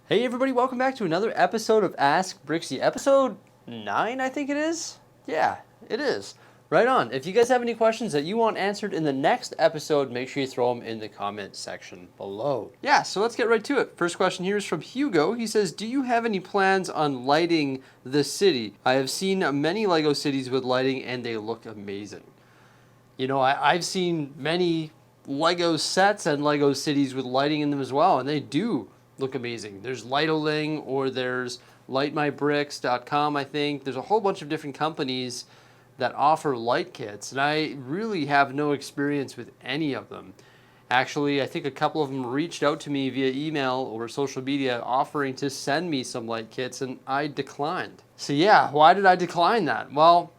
Hey everybody, welcome back to another episode of Ask Bricksie. Episode 9, I think it is? Yeah, it is. Right on. If you guys have any questions that you want answered in the next episode, make sure you throw them in the comment section below. Yeah, so let's get right to it. First question here is from Hugo. He says, do you have any plans on lighting the city? I have seen many LEGO cities with lighting and they look amazing. You know, I've seen many Lego sets and Lego cities with lighting in them as well, and they do look amazing. There's Litoling or there's lightmybricks.com, I think. There's a whole bunch of different companies that offer light kits, and I really have no experience with any of them. Actually, I think a couple of them reached out to me via email or social media offering to send me some light kits, and I declined. So yeah, why did I decline that? Well,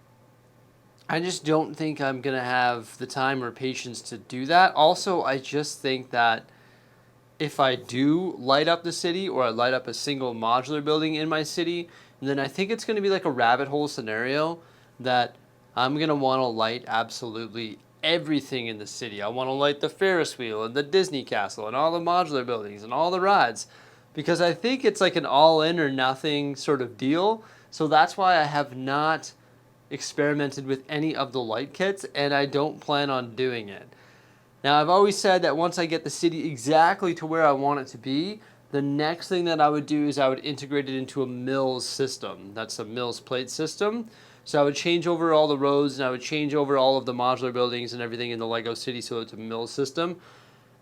I just don't think I'm going to have the time or patience to do that. Also, I just think that if I do light up the city or I light up a single modular building in my city, then I think it's going to be like a rabbit hole scenario that I'm going to want to light absolutely everything in the city. I want to light the Ferris wheel and the Disney castle and all the modular buildings and all the rides because I think it's like an all in or nothing sort of deal. So that's why I have not experimented with any of the light kits, and I don't plan on doing it. Now, I've always said that once I get the city exactly to where I want it to be, the next thing that I would do is I would integrate it into a Mills system. That's a Mills plate system. So I would change over all the roads and I would change over all of the modular buildings and everything in the Lego city so it's a Mills system.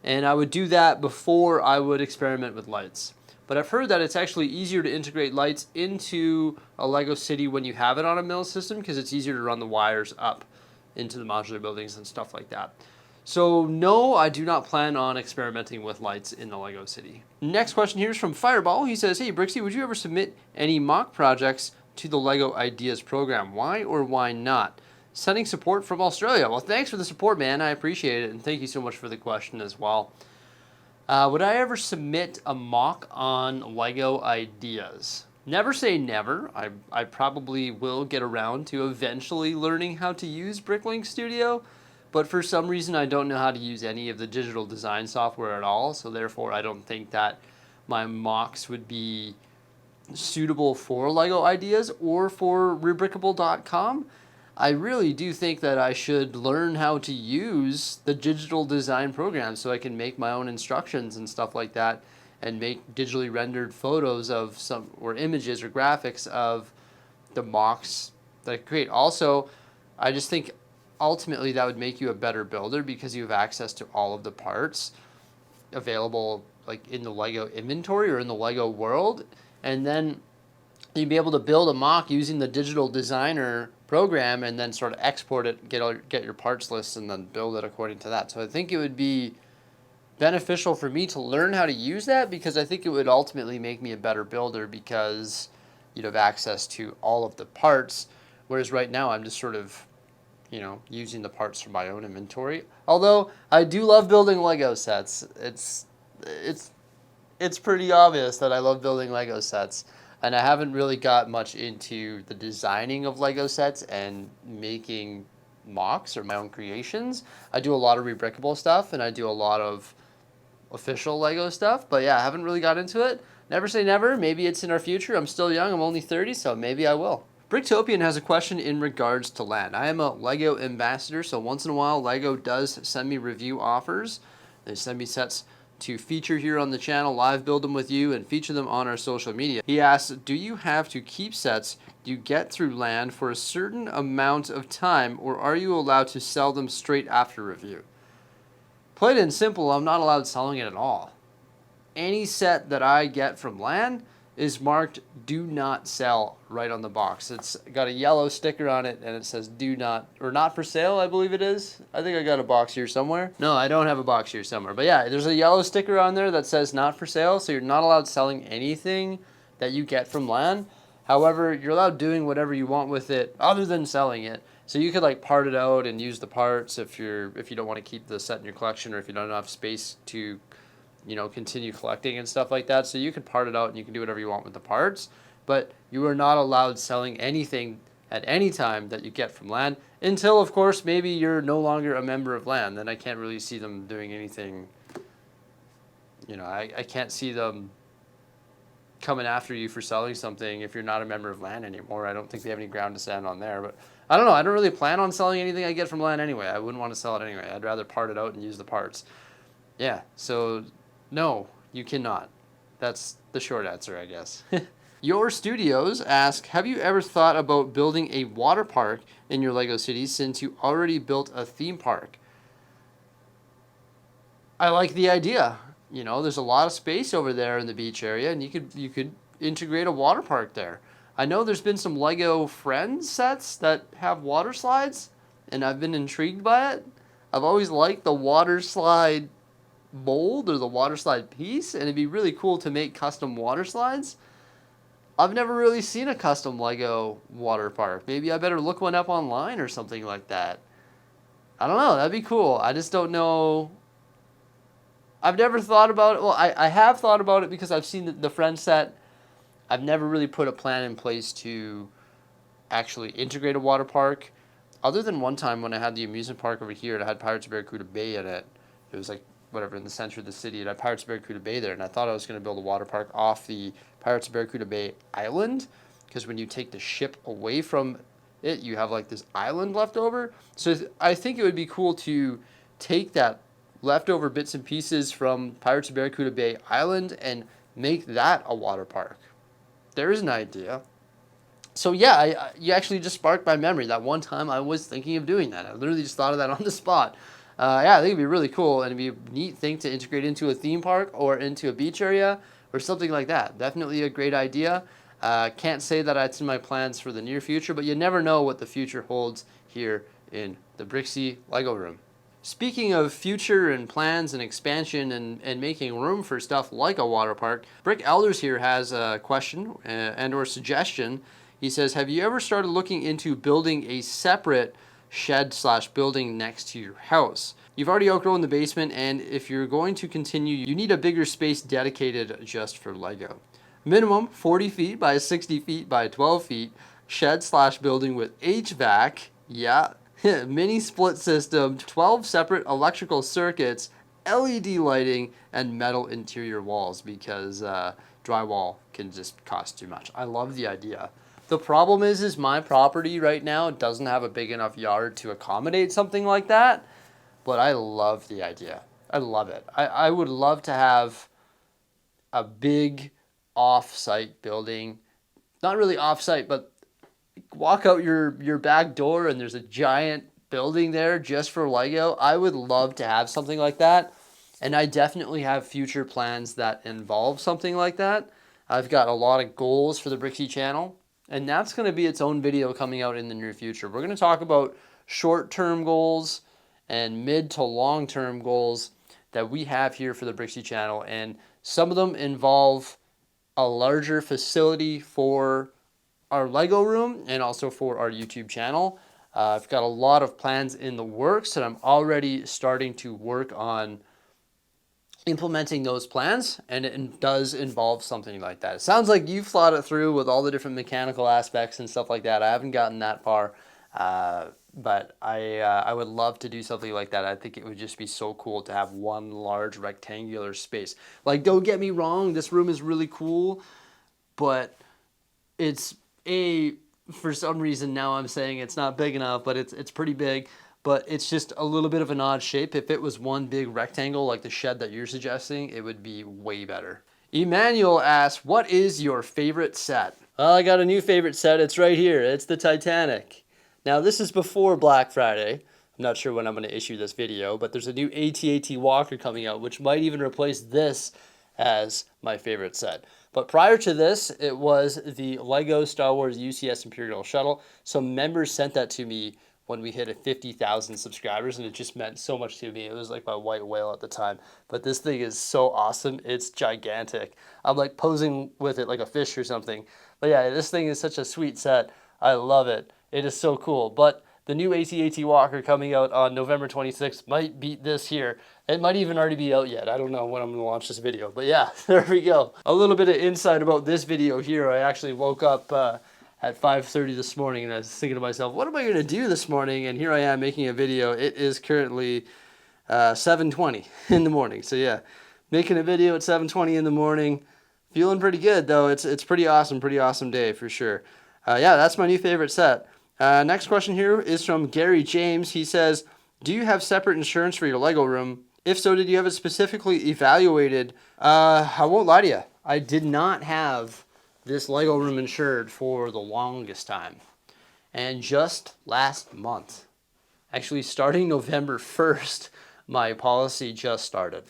And I would do that before I would experiment with lights. But I've heard that it's actually easier to integrate lights into a Lego city when you have it on a mill system because it's easier to run the wires up into the modular buildings and stuff like that. So no, I do not plan on experimenting with lights in the Lego city. Next question here is from Fireball. He says, hey Bricksie, would you ever submit any mock projects to the Lego Ideas program? Why or why not? Sending support from Australia. Well, thanks for the support, man. I appreciate it. And thank you so much for the question as well. Would I ever submit a mock on Lego Ideas? Never say never. I probably will get around to eventually learning how to use Bricklink Studio, but for some reason I don't know how to use any of the digital design software at all, so therefore I don't think that my mocks would be suitable for Lego Ideas or for rebrickable.com. I really do think that I should learn how to use the digital design program so I can make my own instructions and stuff like that and make digitally rendered photos of some or images or graphics of the mocks that I create. Also, I just think ultimately that would make you a better builder because you have access to all of the parts available like in the Lego inventory or in the Lego world, and then you'd be able to build a mock using the digital designer program and then sort of export it, get your parts list, and then build it according to that. So I think it would be beneficial for me to learn how to use that because I think it would ultimately make me a better builder because you'd have access to all of the parts, whereas right now I'm just sort of, you know, using the parts from my own inventory. Although I do love building Lego sets. It's pretty obvious that I love building Lego sets. And I haven't really got much into the designing of Lego sets and making mocks or my own creations. I do a lot of rebrickable stuff and I do a lot of official Lego stuff. But yeah, I haven't really got into it. Never say never. Maybe it's in our future. I'm still young. I'm only 30, so maybe I will. Bricktopian has a question in regards to land. I am a Lego ambassador, so once in a while Lego does send me review offers. They send me sets to feature here on the channel, live build them with you, and feature them on our social media. He asks, do you have to keep sets you get through land for a certain amount of time, or are you allowed to sell them straight after review? Plain and simple, I'm not allowed selling it at all. Any set that I get from land is marked do not sell right on the box. It's got a yellow sticker on it and it says do not, or not for sale, I believe it is. I think I got a box here somewhere. No, I don't have a box here somewhere. But yeah, there's a yellow sticker on there that says not for sale, so you're not allowed selling anything that you get from land. However, you're allowed doing whatever you want with it other than selling it. So you could like part it out and use the parts if you don't want to keep the set in your collection, or if you don't have space to, you know, continue collecting and stuff like that. So you can part it out and you can do whatever you want with the parts, but you are not allowed selling anything at any time that you get from land until, of course, maybe you're no longer a member of land. Then I can't really see them doing anything. You know, I can't see them coming after you for selling something if you're not a member of LAN anymore. I don't think they have any ground to stand on there. But I don't know. I don't really plan on selling anything I get from LAN anyway. I wouldn't want to sell it anyway. I'd rather part it out and use the parts. Yeah, so no, you cannot. That's the short answer, I guess. Your Studios ask, have you ever thought about building a water park in your LEGO city since you already built a theme park? I like the idea. You know, there's a lot of space over there in the beach area, and you could integrate a water park there. I know there's been some LEGO Friends sets that have water slides, and I've been intrigued by it. I've always liked the water slide mold or the water slide piece, and it'd be really cool to make custom water slides. I've never really seen a custom LEGO water park. Maybe I better look one up online or something like that. I don't know. That'd be cool. I just don't know. I've never thought about it. Well, I have thought about it because I've seen the Friends set. I've never really put a plan in place to actually integrate a water park. Other than one time when I had the amusement park over here, it had Pirates of Barracuda Bay in it. It was like, whatever, in the center of the city. It had Pirates of Barracuda Bay there, and I thought I was going to build a water park off the Pirates of Barracuda Bay island, because when you take the ship away from it, you have like this island left over. So I think it would be cool to take that leftover bits and pieces from Pirates of Barracuda Bay Island and make that a water park. There's an idea. So yeah, you actually just sparked my memory. That one time I was thinking of doing that. I literally just thought of that on the spot. Yeah, I think it'd be really cool, and it'd be a neat thing to integrate into a theme park or into a beach area or something like that. Definitely a great idea. Can't say that it's in my plans for the near future, but you never know what the future holds here in the Bricksie LEGO room. Speaking of future and plans and expansion and making room for stuff like a water park, Brick Elders here has a question and or suggestion. He says, have you ever started looking into building a separate shed/building next to your house? You've already outgrown the basement, and if you're going to continue, you need a bigger space dedicated just for LEGO. Minimum 40 feet by 60 feet by 12 feet, shed/building with HVAC, yeah, mini split system, 12 separate electrical circuits, LED lighting, and metal interior walls, because drywall can just cost too much. I love the idea. The problem is my property right now doesn't have a big enough yard to accommodate something like that, but I love the idea. I love it. I would love to have a big off-site building. Not really off-site, but walk out your back door and there's a giant building there just for LEGO. I would love to have something like that, and I definitely have future plans that involve something like that. I've got a lot of goals for the Bricksie channel, and that's going to be its own video coming out in the near future. We're going to talk about short-term goals and mid to long-term goals that we have here for the Bricksie channel, and some of them involve a larger facility for our LEGO room and also for our YouTube channel. I've got a lot of plans in the works, and I'm already starting to work on implementing those plans, and it does involve something like that. It sounds like you've thought it through with all the different mechanical aspects and stuff like that. I haven't gotten that far, but I would love to do something like that. I think it would just be so cool to have one large rectangular space. Like, don't get me wrong, this room is really cool, but it's for some reason now I'm saying it's not big enough, but it's pretty big. But it's just a little bit of an odd shape. If it was one big rectangle like the shed that you're suggesting, it would be way better. Emmanuel asks, what is your favorite set? Well, I got a new favorite set. It's right here. It's the Titanic. Now, this is before Black Friday. I'm not sure when I'm going to issue this video, but there's a new AT-AT Walker coming out, which might even replace this as my favorite set. But prior to this, it was the LEGO Star Wars UCS Imperial Shuttle. Some members sent that to me when we hit 50,000 subscribers, and it just meant so much to me. It was like my white whale at the time. But this thing is so awesome. It's gigantic. I'm like posing with it like a fish or something. But yeah, this thing is such a sweet set. I love it. It is so cool. But the new AT-AT Walker coming out on November 26th might beat this here. It might even already be out yet. I don't know when I'm going to launch this video. But yeah, there we go. A little bit of insight about this video here. I actually woke up at 5:30 this morning, and I was thinking to myself, what am I going to do this morning? And here I am making a video. It is currently 7:20 in the morning. So yeah, making a video at 7:20 in the morning, Feeling pretty good though. It's pretty awesome day for sure. Yeah, that's my new favorite set. Next question here is from Gary James. He says, "Do you have separate insurance for your Lego room? If so, did you have it specifically evaluated?" I won't lie to you. I did not have this Lego room insured for the longest time, and just last month, actually starting November 1st, my policy just started.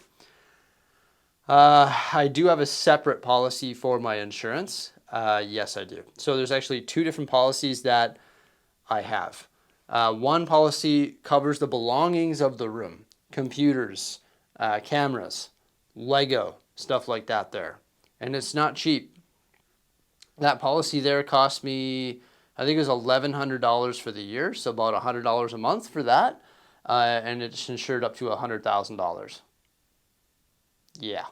I do have a separate policy for my insurance. Yes, I do. So there's actually two different policies that I have. One policy covers the belongings of the room, computers, cameras, Lego, stuff like that there. And it's not cheap. That policy there cost me, I think it was $1,100 for the year, so about $100 a month for that. And it's insured up to $100,000. Yeah.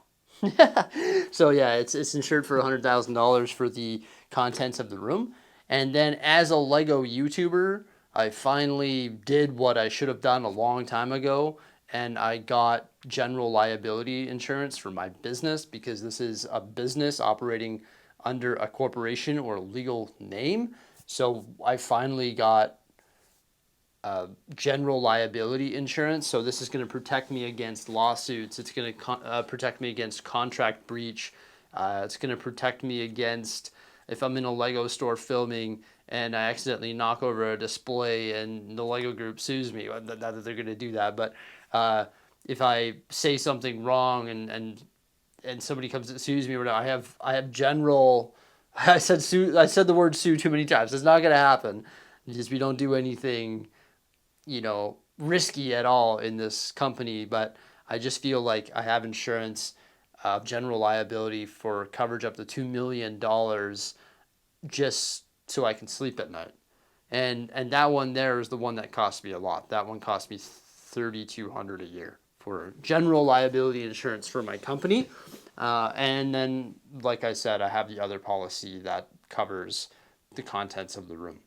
So yeah, it's insured for $100,000 for the contents of the room. And then as a Lego YouTuber, I finally did what I should have done a long time ago, and I got general liability insurance for my business, because this is a business operating under a corporation or a legal name. So I finally got general liability insurance. So this is going to protect me against lawsuits. It's going to protect me against contract breach. It's going to protect me against if I'm in a Lego store filming and I accidentally knock over a display and the Lego group sues me. Not that they're going to do that, but if I say something wrong and somebody comes and sues me, or I have general. I said the word sue too many times. It's not going to happen. Just we don't do anything risky at all in this company, but I just feel like I have insurance of general liability for coverage up to $2 million just so I can sleep at night. And that one there is the one that cost me a lot. That one cost me $3,200 a year for general liability insurance for my company. And then, like I said, I have the other policy that covers the contents of the room.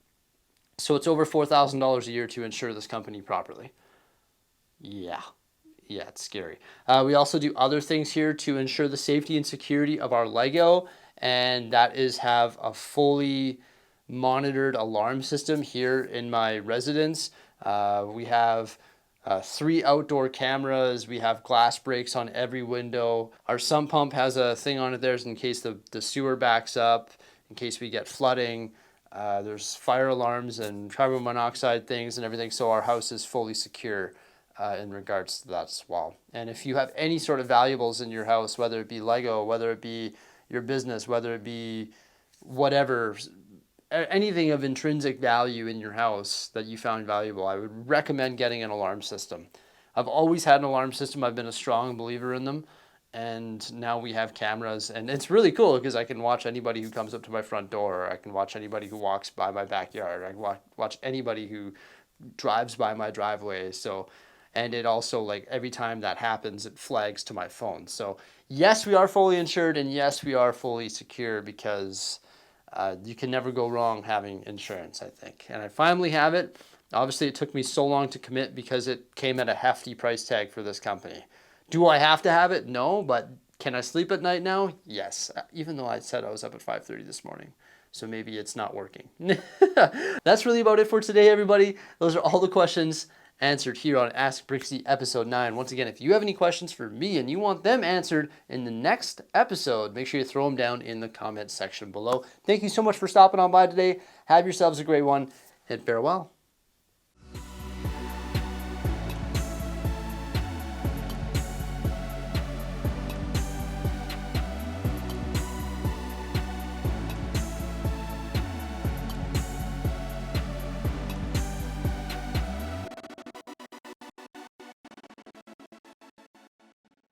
So it's over $4,000 a year to insure this company properly. Yeah, it's scary. We also do other things here to ensure the safety and security of our Lego, and that is have a fully monitored alarm system here in my residence. We have 3 outdoor cameras. We have glass breaks on every window. Our sump pump has a thing on it there in case the sewer backs up, in case we get flooding. There's fire alarms and carbon monoxide things and everything, so our house is fully secure in regards to that as well. And if you have any sort of valuables in your house, whether it be Lego, whether it be your business, whether it be whatever, anything of intrinsic value in your house that you found valuable, I would recommend getting an alarm system. I've always had an alarm system. I've been a strong believer in them. And now we have cameras, and it's really cool because I can watch anybody who comes up to my front door, or I can watch anybody who walks by my backyard, I can watch anybody who drives by my driveway. So, and it also, like, every time that happens, it flags to my phone. So yes, we are fully insured, and yes, we are fully secure, because you can never go wrong having insurance, I think. And I finally have it. Obviously, it took me so long to commit because it came at a hefty price tag for this company. Do I have to have it? No, but can I sleep at night now? Yes, even though I said I was up at 5:30 this morning. So maybe it's not working. That's really about it for today, everybody. Those are all the questions answered here on Ask Bricksie episode 9. Once again, if you have any questions for me and you want them answered in the next episode, make sure you throw them down in the comments section below. Thank you so much for stopping on by today. Have yourselves a great one, and farewell.